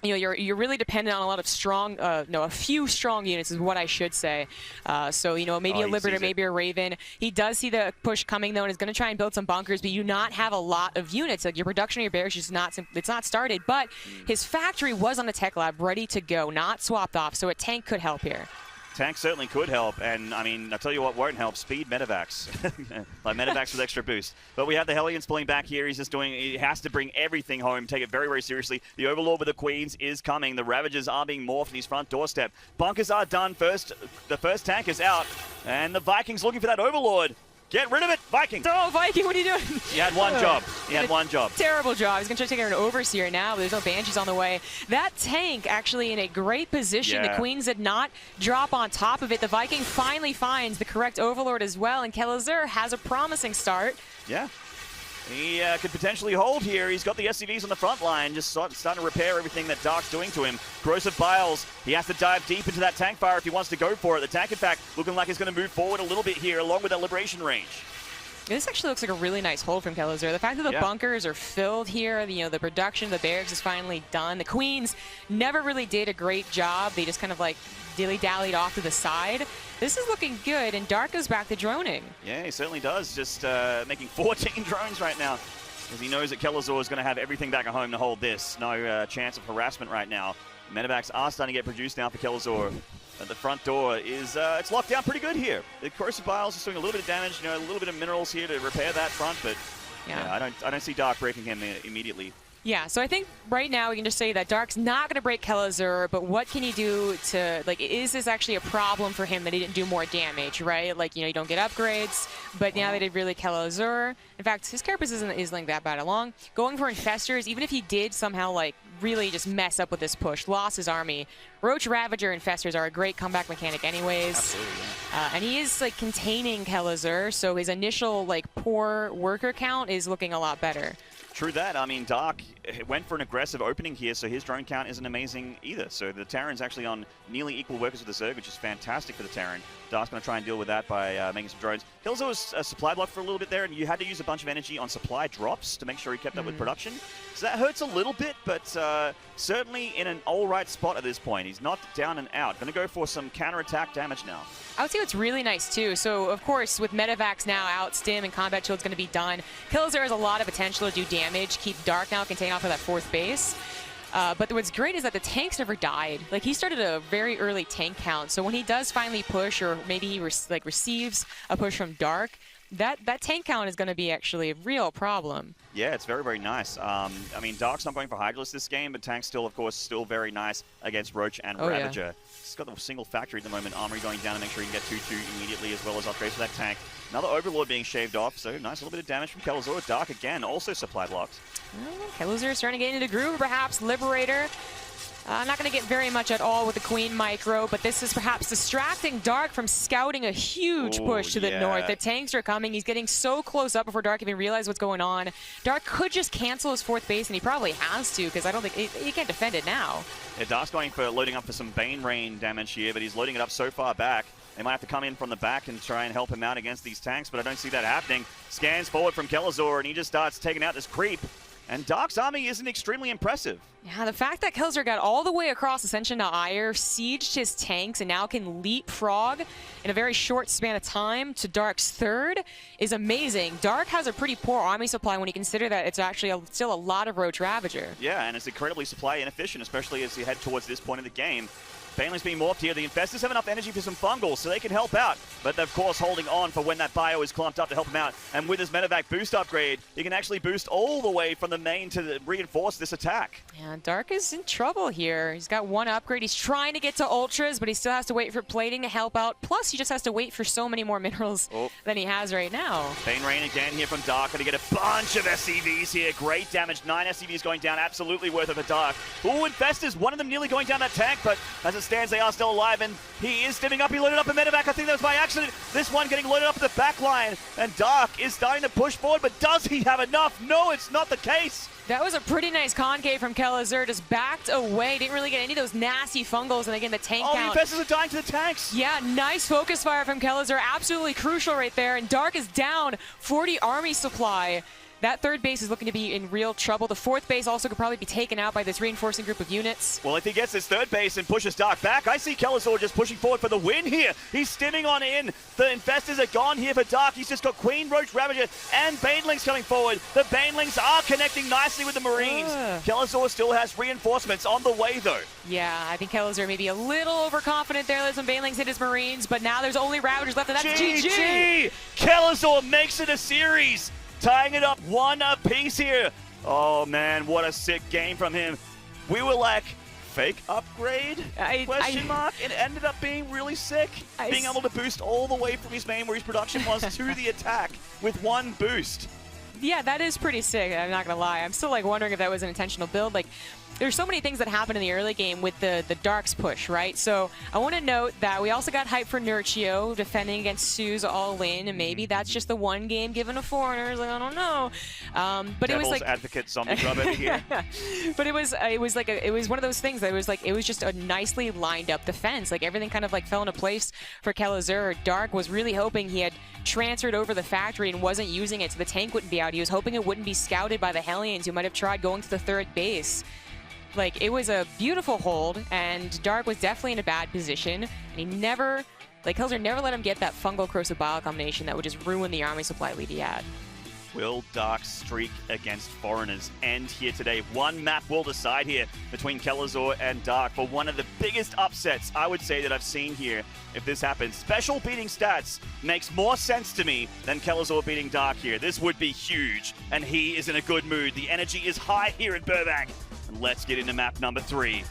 You're really dependent on a lot of strong, a few strong units is what I should say. So, maybe a Liberator, maybe a Raven. He does see the push coming, though, and is going to try and build some bunkers, but you do not have a lot of units. Like, your production of your barracks is it's not started, but his factory was on the Tech Lab, ready to go, not swapped off, so a tank could help here. Tank certainly could help, and I mean, I'll tell you what won't help, speed medevacs. Like medevacs with extra boost. But we have the Hellions pulling back here. He has to bring everything home, take it very, very seriously. The Overlord with the Queens is coming. The Ravagers are being morphed in his front doorstep. Bunkers are done first. The first tank is out, and the Vikings looking for that Overlord. Get rid of it, Viking! Oh, Viking, what are you doing? He had one job. He had one job. Terrible job. He's going to try to take out an Overseer now, but there's no Banshees on the way. That tank actually in a great position. Yeah. The Queens did not drop on top of it. The Viking finally finds the correct Overlord as well, and Kelazhur has a promising start. Yeah. He could potentially hold here. He's got the SCVs on the front line, just starting to repair everything that Dark's doing to him. Corrosive Biles, he has to dive deep into that tank fire if he wants to go for it. The tank, in fact, looking like it's going to move forward a little bit here, along with that liberation range. This actually looks like a really nice hold from Kelazhur. The fact that the bunkers are filled here, the production, the barracks is finally done. The Queens never really did a great job. They just kind of like dilly-dallied off to the side. This is looking good, and Dark goes back to droning. Yeah, he certainly does. Just making 14 drones right now, as he knows that Kelazhur is going to have everything back at home to hold this. No chance of harassment right now. Medevacs are starting to get produced now for Kelazhur. The front door is it's locked down pretty good here. The Corrosive Biles is doing a little bit of damage, a little bit of minerals here to repair that front, but yeah, I don't see Dark breaking him immediately. Yeah, so I think right now we can just say that Dark's not going to break Kelazhur, but what can he do to, like, is this actually a problem for him that he didn't do more damage, right? Like, you don't get upgrades, but now they did really Kelazhur. In fact, his carapace isn't like that bad along. Going for Infestors, even if he did somehow, like, really just mess up with this push, lost his army, Roach Ravager Infestors are a great comeback mechanic anyways. Absolutely, and he is, like, containing Kelazhur, so his initial, like, poor worker count is looking a lot better. True that. I mean, Dark went for an aggressive opening here, so his drone count isn't amazing either. So the Terran's actually on nearly equal workers with the Zerg, which is fantastic for the Terran. Dark's going to try and deal with that by making some drones. Kelazhur was a supply block for a little bit there, and you had to use a bunch of energy on supply drops to make sure he kept up with production. So that hurts a little bit, but certainly in an all-right spot at this point. He's not down and out. Going to go for some counterattack damage now. I would say what's really nice, too. So, of course, with Medevacs now out, Stim and Combat Shield's going to be done. Kelazhur has a lot of potential to do damage, keep Dark now contained off of that fourth base. But what's great is that the tanks never died. Like, he started a very early tank count, so when he does finally push, or maybe he receives a push from Dark, that tank count is going to be actually a real problem. Yeah, it's very, very nice. I mean, Dark's not going for Hydralisk this game, but Tank's still, of course, still very nice against Roach and Ravager. Yeah. He's got the single factory at the moment. Armory going down to make sure he can get 2-2 immediately, as well as upgrades for that tank. Another Overlord being shaved off, so nice little bit of damage from Kelazhur. Dark again, also supply blocked. Kelazhur starting to get into the groove, perhaps. Liberator. Not going to get very much at all with the Queen Micro, but this is perhaps distracting Dark from scouting a huge push to the north. The tanks are coming. He's getting so close up before Dark even realizes what's going on. Dark could just cancel his fourth base, and he probably has to, because I don't think he can't defend it now. Yeah, Dark's going for loading up for some Bane Rain damage here, but he's loading it up so far back. They might have to come in from the back and try and help him out against these tanks, but I don't see that happening. Scans forward from Kelazhur, and he just starts taking out this creep. And Dark's army isn't extremely impressive. Yeah, the fact that Kelazhur got all the way across Ascension to Ire, sieged his tanks, and now can leapfrog in a very short span of time to Dark's third is amazing. Dark has a pretty poor army supply when you consider that it's actually still a lot of Roach Ravager. Yeah, and it's incredibly supply inefficient, especially as you head towards this point of the game. Baneling's being morphed here. The Infestors have enough energy for some fungals, so they can help out. But they're, of course, holding on for when that bio is clumped up to help him out. And with his Medevac boost upgrade, he can actually boost all the way from the main to reinforce this attack. Yeah, Dark is in trouble here. He's got one upgrade. He's trying to get to Ultras, but he still has to wait for plating to help out. Plus, he just has to wait for so many more minerals than he has right now. Bane Rain again here from Dark. Going to get a bunch of SCVs here. Great damage. 9 SCVs going down. Absolutely worth it for Dark. Ooh, Infestors. One of them nearly going down that tank, but as it stands, they are still alive. And he is stimming up. He loaded up a Medevac. I think that was by accident. This one getting loaded up at the back line. And Dark is starting to push forward, but does he have enough? No, it's not the case. That was a pretty nice concave from Kelazhur. Just backed away. Didn't really get any of those nasty fungals. And again, the tank count. The Infestors are dying to the tanks. Yeah, nice focus fire from Kelazhur. Absolutely crucial right there. And Dark is down 40 army supply. that third base is looking to be in real trouble. The fourth base also could probably be taken out by this reinforcing group of units. Well, if he gets this third base and pushes Dark back, I see Kelazhur just pushing forward for the win here. He's stinning on in. The Infestors are gone here for Dark. He's just got Queen, Roach, Ravager, and Banelings coming forward. The Banelings are connecting nicely with the Marines. Kelazhur still has reinforcements on the way, though. Yeah, I think Kelazhur may be a little overconfident there. Let some Banelings hit his Marines, but now there's only Ravagers left, and that's GG! Kelazhur makes it a series. Tying it up 1 apiece here. Oh man, what a sick game from him. We were like, fake upgrade? Question mark. It ended up being really sick. Being able to boost all the way from his main where his production was to the attack with 1 boost. Yeah, that is pretty sick, I'm not gonna lie. I'm still like wondering if that was an intentional build. Like, there's so many things that happen in the early game with the Dark's push, right? So I want to note that we also got hype for Nurchio defending against Sue's all-in, and maybe that's just the one game given to foreigners. Like, I don't know. But Devil's it was like advocate zombie club over here. But it was one of those things that it was just a nicely lined up defense. Like everything kind of like fell into place for Kelazhur. Dark was really hoping he had transferred over the factory and wasn't using it so the tank wouldn't be out. He was hoping it wouldn't be scouted by the Hellions who might have tried going to the third base. Like, it was a beautiful hold, and Dark was definitely in a bad position, and he never, like, Kelazhur never let him get that fungal corrosive bile combination that would just ruin the army supply lead he had. Will Dark's streak against foreigners end here today? 1 map will decide here between Kelazhur and Dark for one of the biggest upsets I would say that I've seen here if this happens. Special beating stats makes more sense to me than Kelazhur beating Dark here. This would be huge, and he is in a good mood. The energy is high here in Burbank. And let's get into map number 3.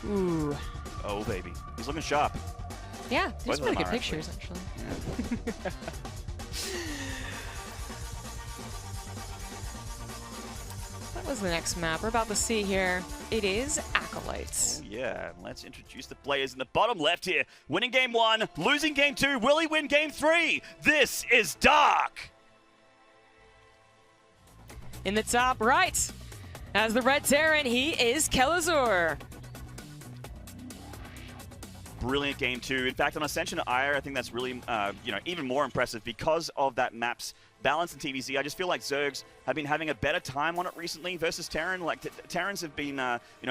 Ooh. Oh, baby. He's looking sharp. Yeah, there's Both really of them good are, pictures, actually. Yeah. What was the next map? We're about to see here. It is Acolytes. Oh, yeah. Let's introduce the players in the bottom left here. Winning game 1, losing game 2. Will he win game 3? This is Dark. In the top right, as the Red Terran, he is Kelazhur. Brilliant game 2. In fact, on Ascension to Ire, I think that's really, even more impressive because of that map's balance in TVZ. I just feel like Zergs have been having a better time on it recently versus Terran. Like, Terrans have been,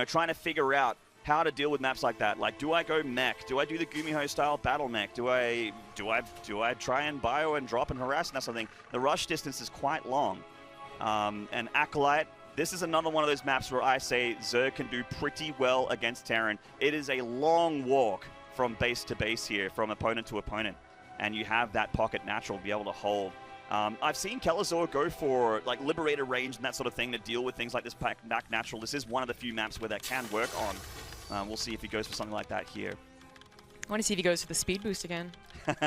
trying to figure out how to deal with maps like that. Like, do I go mech? Do I do the Gumiho style battle mech? Do I try and bio and drop and harass and that sort of thing? The rush distance is quite long. And Acolyte, this is another one of those maps where I say Zerg can do pretty well against Terran. It is a long walk from base to base here, from opponent to opponent, and you have that pocket natural to be able to hold. I've seen Kelazhur go for like Liberator range and that sort of thing to deal with things like this back natural. This is one of the few maps where that can work on. We'll see if he goes for something like that here. I want to see if he goes for the speed boost again.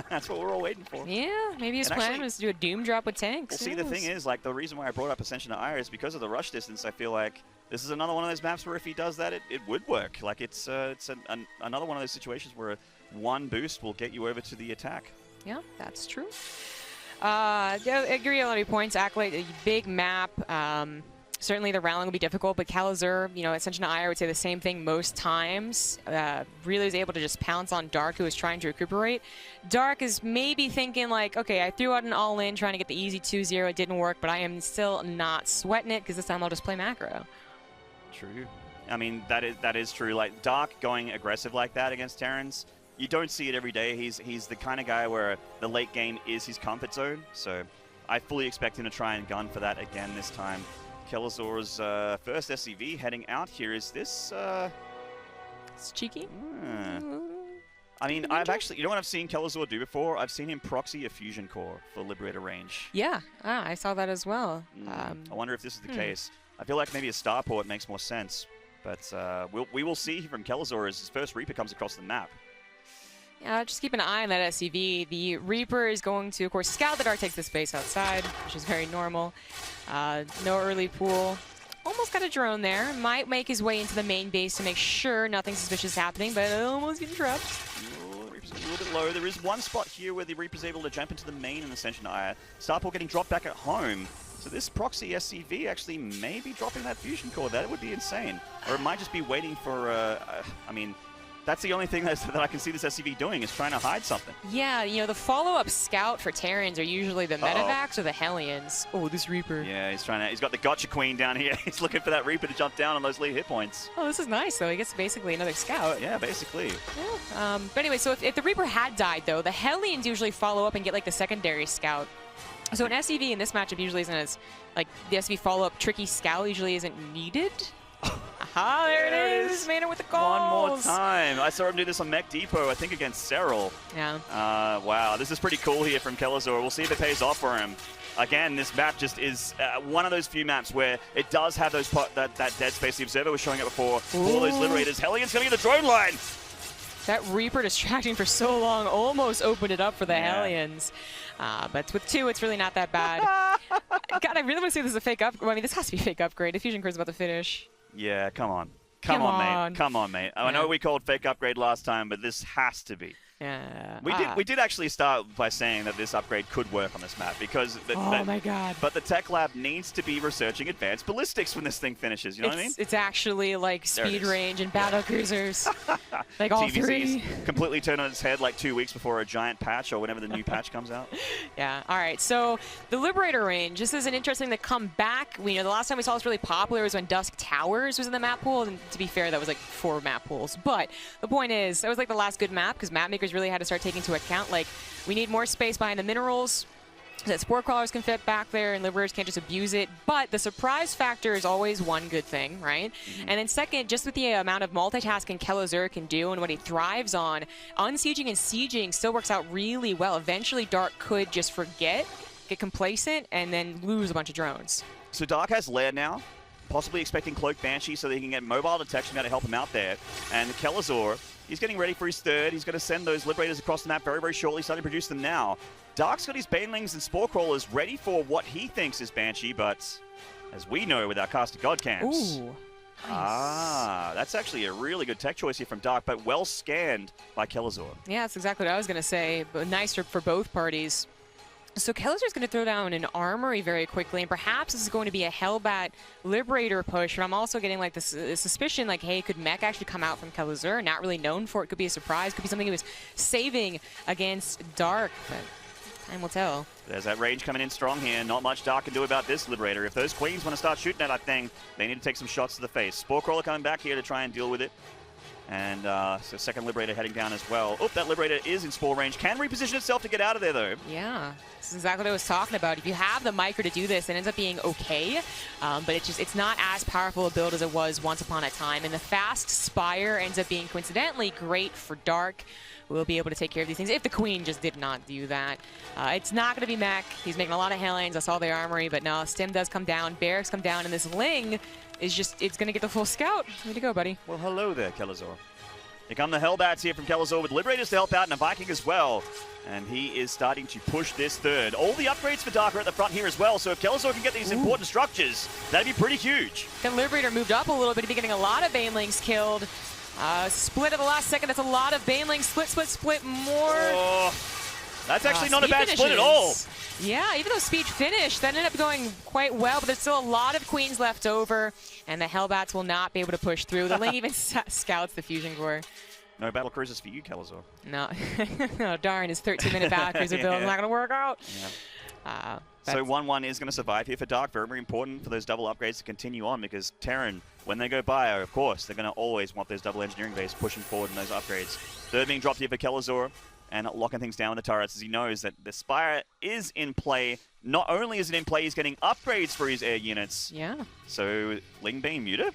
That's what we're all waiting for. Yeah, maybe his plan was to do a Doom drop with tanks. Well, see, the thing is, like, the reason why I brought up Ascension to Ire is because of the rush distance. I feel like this is another one of those maps where if he does that, it would work. Like, it's another one of those situations where 1 boost will get you over to the attack. Yeah, that's true. I agree on a lot of points. Acolyte, a big map. Certainly the rallying will be difficult, but Kelazhur, Ascension to Ire would say the same thing most times. Really was able to just pounce on Dark, who was trying to recuperate. Dark is maybe thinking like, okay, I threw out an all-in trying to get the easy 2-0. It didn't work, but I am still not sweating it because this time I'll just play macro. True. I mean, that is true. Like, Dark going aggressive like that against Terrans, you don't see it every day. He's the kind of guy where the late game is his comfort zone. So I fully expect him to try and gun for that again this time. Kelazhur's first SCV heading out here. Is this... It's cheeky. I mean, I've actually... You know what I've seen Kelazhur do before? I've seen him proxy a fusion core for Liberator range. Yeah, I saw that as well. I wonder if this is the case. I feel like maybe a starport makes more sense. But we will see from Kelazhur as his first Reaper comes across the map. Yeah, just keep an eye on that SCV. The Reaper is going to, of course, scout the Dark, takes the space outside, which is very normal. No early pool. Almost got a drone there. Might make his way into the main base to make sure nothing suspicious is happening, but almost getting trapped. Oh, the Reaper's a little bit low. There is one spot here where the Reaper's able to jump into the main in the Ascension Ire. Starport getting dropped back at home. So this proxy SCV actually may be dropping that fusion core. That would be insane. Or it might just be waiting for, that's the only thing that I can see this SCV doing, is trying to hide something. Yeah, you know, the follow-up scout for Terrans are usually the Medivacs or the Hellions. Oh, this Reaper. Yeah, he's got the Gotcha Queen down here. He's looking for that Reaper to jump down on those lead hit points. Oh, this is nice, though. He gets basically another scout. Yeah, basically. Yeah. But anyway, so if the Reaper had died, though, the Hellions usually follow up and get, like, the secondary scout. So an SCV in this matchup usually isn't as, like, the SCV follow-up tricky scout usually isn't needed. Aha, there it is. Made it with the goals. One more time. I saw him do this on Mech Depot, I think against Serral. Yeah. Wow, this is pretty cool here from Kelazhur. We'll see if it pays off for him. Again, this map just is one of those few maps where it does have those that dead space. The Observer was showing it before. All those Liberators. Hellion's going to get the drone line. That Reaper distracting for so long almost opened it up for the Hellions. But with 2, it's really not that bad. God, I really want to see this is a fake upgrade. I mean, this has to be a fake upgrade. The Fusion Core's about to finish. Yeah, come on. Come on, mate. Come on, mate. I know we called fake upgrade last time, but this has to be. Yeah. We did actually start by saying that this upgrade could work on this map because my god. But the tech lab needs to be researching advanced ballistics when this thing finishes, you know what I mean? It's actually like speed range and battle cruisers. Like all TVC's 3. completely turned on its head like 2 weeks before a giant patch or whenever the new patch comes out. Yeah. All right. So the Liberator range, this is an interesting to come back. We know the last time we saw this really popular was when Dusk Towers was in the map pool, and to be fair, that was like 4 map pools. But the point is, that was like the last good map because map makers really had to start taking into account, like, we need more space behind the minerals so that Spore Crawlers can fit back there and Liberators can't just abuse it. But the surprise factor is always one good thing, right? And then second, just with the amount of multitasking Kelazhur can do and what he thrives on, unsieging and sieging still works out really well. Eventually, Dark could just forget, get complacent, and then lose a bunch of drones. So Dark has Lair now, possibly expecting Cloak Banshee so that he can get mobile detection to help him out there. And Kelazhur, he's getting ready for his 3rd. He's going to send those Liberators across the map very, very shortly, starting to produce them now. Dark's got his Banelings and Spore Crawlers ready for what he thinks is Banshee, but as we know with our Caster God camps... Ooh. Nice. That's actually a really good tech choice here from Dark, but well scanned by Kelazhur. Yeah, that's exactly what I was going to say, but nice for both parties. So Kelazhur's going to throw down an armory very quickly, and perhaps this is going to be a Hellbat Liberator push, but I'm also getting like this suspicion, like, hey, could Mech actually come out from Kelazhur? Not really known for it. Could be a surprise. Could be something he was saving against Dark, but time will tell. There's that range coming in strong here. Not much Dark can do about this Liberator. If those Queens want to start shooting at that thing, they need to take some shots to the face. Spore Crawler coming back here to try and deal with it. And so second Liberator heading down as well. Oh, that Liberator is in Spore range. Can reposition itself to get out of there, though. Yeah, this is exactly what I was talking about. If you have the micro to do this, it ends up being okay. But it's not as powerful a build as it was once upon a time. And the fast Spire ends up being coincidentally great for Dark. We'll be able to take care of these things if the Queen just did not do that. It's not going to be Mech. He's making a lot of Hellions. I saw the armory, but no, Stim does come down. Barracks come down, and this Ling is just, it's going to get the full scout. Way to go, buddy. Well, hello there, Kelazhur. Here come the Hellbats here from Kelazhur with Liberators to help out and a Viking as well. And he is starting to push this 3rd. All the upgrades for Dark are at the front here as well, so if Kelazhur can get these important structures, that'd be pretty huge. The Liberator moved up a little bit. He'd be getting a lot of Banelings killed. Split at the last second. That's a lot of Banelings. Split more. Oh, that's actually not a bad split at all. Yeah, even though Speed finished, that ended up going quite well, but there's still a lot of Queens left over, and the Hellbats will not be able to push through. The Ling even scouts the Fusion Core. No battle cruisers for you, Kelazhur. No. No, darn, his 13-minute battle cruiser build is not going to work out. Yeah. So 1-1 is going to survive here for Dark. Very, very important for those double upgrades to continue on because Terran, when they go by, of course, they're going to always want those double engineering base pushing forward in those upgrades. 3rd being dropped here for Kelazhur and locking things down with the turrets as he knows that the Spire is in play. Not only is it in play, he's getting upgrades for his air units. Yeah. So Ling being muted.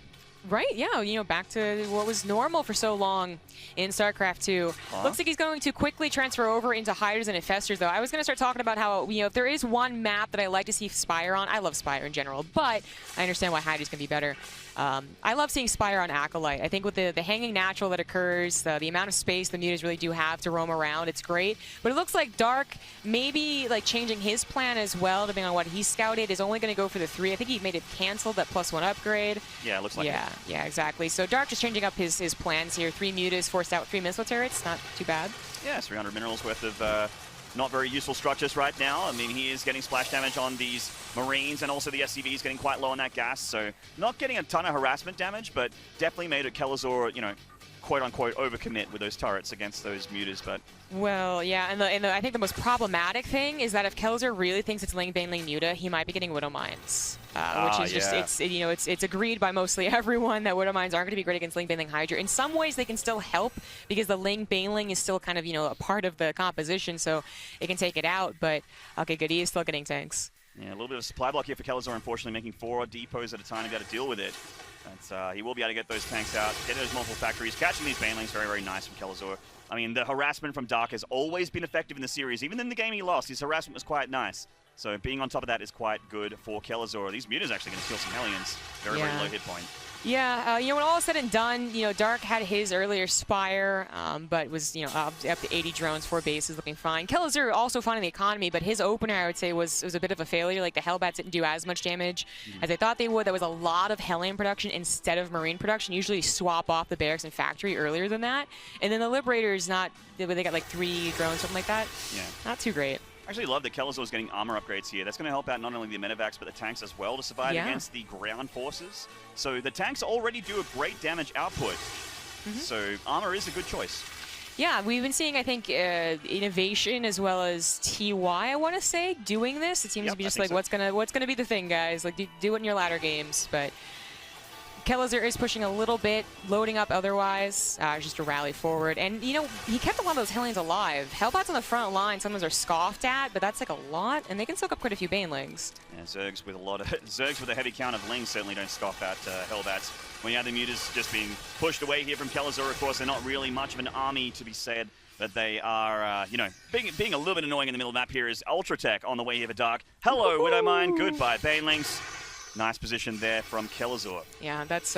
Right, yeah, you know, back to what was normal for so long in StarCraft 2. Looks like he's going to quickly transfer over into Hiders and Infestors, though. I was going to start talking about how, you know, if there is one map that I like to see Spire on, I love Spire in general, but I understand why Hiders can be better. I love seeing Spire on Acolyte. I think with the hanging natural that occurs, the amount of space the mutas really do have to roam around, it's great. But it looks like Dark maybe like changing his plan as well, depending on what he scouted, is only going to go for the 3. I think he made it cancel that +1 upgrade. Yeah, it looks like it. Yeah, exactly. So Dark just changing up his plans here. 3 mutas, forced out 3 missile turrets. Not too bad. Yeah, 300 minerals worth of not very useful structures right now. I mean, he is getting splash damage on these Marines, and also the SCV is getting quite low on that gas, so not getting a ton of harassment damage, but definitely made it Kelazhur, you know, quote-unquote overcommit with those turrets against those mutas, but... Well, yeah, and I think the most problematic thing is that if Kelazhur really thinks it's lane bane lane muta, he might be getting Widow Mines, which is just it's agreed by mostly everyone that Widow Mines aren't going to be great against lane bane lane Hydra. In some ways, they can still help because the lane bane lane is still kind of a part of the composition, so it can take it out. But okay, good, he is still getting tanks. Yeah, a little bit of a supply block here for Kelazhur, unfortunately, making 4 depots at a time to be able to deal with it. But he will be able to get those tanks out, get those multiple factories, catching these banelings, very, very nice from Kelazhur. I mean, the harassment from Dark has always been effective in the series. Even in the game he lost, his harassment was quite nice. So being on top of that is quite good for Kelazhur. These mutas actually going to kill some Hellions. Very, very low hit point. Yeah, when all is said and done, Dark had his earlier Spire, but was, up to 80 drones, 4 bases, looking fine. Kelazhur also finding the economy, but his opener, I would say, was a bit of a failure. Like, the Hellbats didn't do as much damage as I thought they would. There was a lot of Hellion production instead of Marine production. Usually swap off the barracks and factory earlier than that. And then the Liberators, they got like 3 drones, something like that. Yeah. Not too great. I actually love that Kelazhur is getting armor upgrades here. That's going to help out not only the medevacs, but the tanks as well to survive against the ground forces. So the tanks already do a great damage output. So armor is a good choice. Yeah, we've been seeing, I think, Innovation as well as TY, I want to say, doing this. It seems to be just like, what's gonna be the thing, guys? Like, do it in your ladder games. But Kelazhur is pushing a little bit, loading up otherwise, just to rally forward. And, he kept a lot of those Hellions alive. Hellbats on the front line sometimes are scoffed at, but that's like a lot, and they can soak up quite a few banelings. Yeah, Zergs with a heavy count of lings certainly don't scoff at Hellbats. When you have the mutas just being pushed away here from Kelazhur, of course, they're not really much of an army to be said, but they are, being a little bit annoying in the middle of the map here is Ultratech on the way here for Dark. Hello, Widowmine, goodbye, banelings. Nice position there from Kelazhur. Yeah, that's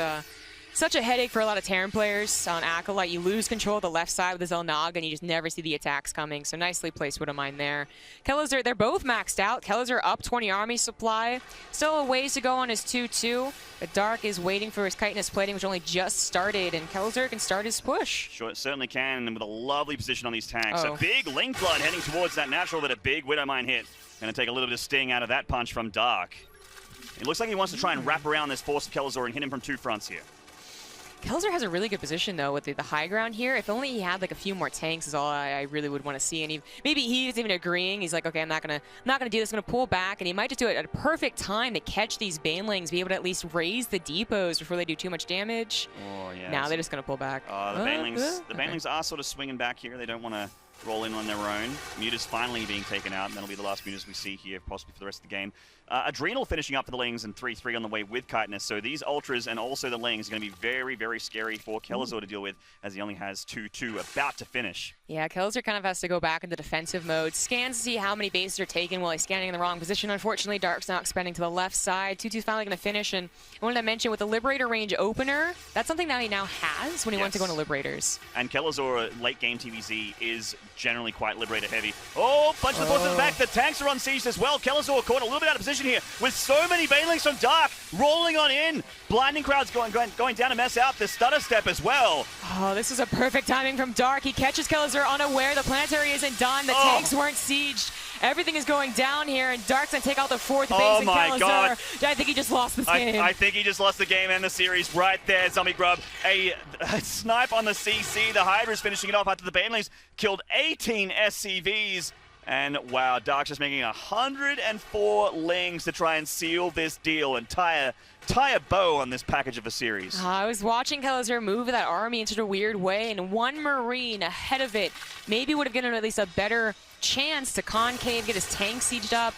such a headache for a lot of Terran players on Acolyte. You lose control of the left side with the Zelnog, and you just never see the attacks coming. So nicely placed Widowmine there. Kelazhur, they're both maxed out. Kelazhur up 20 army supply. Still a ways to go on his 2-2. But Dark is waiting for his chitinous plating, which only just started, and Kelazhur can start his push. Sure, it certainly can, and with a lovely position on these tanks. A big Link Flood heading towards that natural, but a big Widowmine hit. Going to take a little bit of sting out of that punch from Dark. It looks like he wants to try and wrap around this force of Kelazhur and hit him from 2 fronts here. Kelazhur has a really good position, though, with the high ground here. If only he had, like, a few more tanks is all I really would want to see. And maybe he's even agreeing. He's like, okay, I'm not gonna do this. I'm going to pull back. And he might just do it at a perfect time to catch these banelings, be able to at least raise the depots before they do too much damage. Oh, yeah. Now they're just going to pull back. The banelings are sort of swinging back here. They don't want to roll in on their own. Mutas finally being taken out, and that'll be the last mutas we see here, possibly for the rest of the game. Adrenal finishing up for the Lings and 3-3 on the way with Chitinous. So these Ultras and also the Lings are going to be very, very scary for Kelazhur to deal with, as he only has 2-2 about to finish. Yeah, Kelazhur kind of has to go back into defensive mode. Scans to see how many bases are taken while he's scanning in the wrong position. Unfortunately, Dark's not expanding to the left side. 2-2's finally going to finish. And I wanted to mention, with the Liberator range opener, that's something that he now has when he wants to go into Liberators. And Kelazhur, late game TVZ, is generally quite Liberator heavy. Oh, punch the force in the back. The tanks are on siege as well. Kelazhur caught a little bit out of position here with so many banelings from Dark rolling on in. Blinding crowds going down to mess out the stutter step as well. Oh, this is a perfect timing from Dark. He catches Kelazhur unaware. The planetary isn't done. The tanks weren't sieged. Everything is going down here, and Dark's going to take out the 4th base in Kelazhur. God. I think he just lost this game. I think he just lost the game and the series right there, Zombie Grub. A snipe on the CC. The Hydra's finishing it off after the banelings killed 18 SCVs. And wow, Dark's just making 104 Lings to try and seal this deal and tie a bow on this package of a series. I was watching Kelazhur move that army in such a weird way, and one Marine ahead of it maybe would have given him at least a better chance to concave, get his tank sieged up.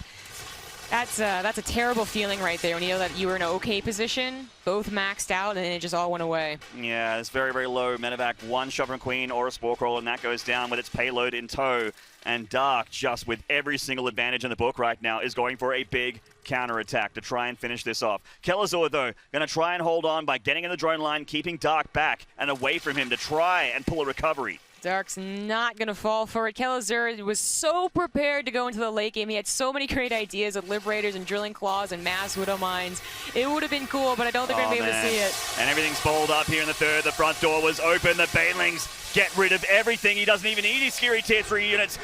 That's a terrible feeling right there when you know that you were in an okay position, both maxed out, and then it just all went away. Yeah, it's very, very low. Medevac, 1 shot from Queen or a Spore Crawler, and that goes down with its payload in tow. And Dark, just with every single advantage in the book right now, is going for a big counterattack to try and finish this off. Kelazhur, though, going to try and hold on by getting in the drone line, keeping Dark back and away from him to try and pull a recovery. Dark's not going to fall for it. Kelazhur was so prepared to go into the late game. He had so many great ideas of Liberators and Drilling Claws and Mass Widow Mines. It would have been cool, but I don't think we're going to be able to see it. And everything's balled up here in the third. The front door was open. The banelings get rid of everything. He doesn't even need his scary tier 3 units.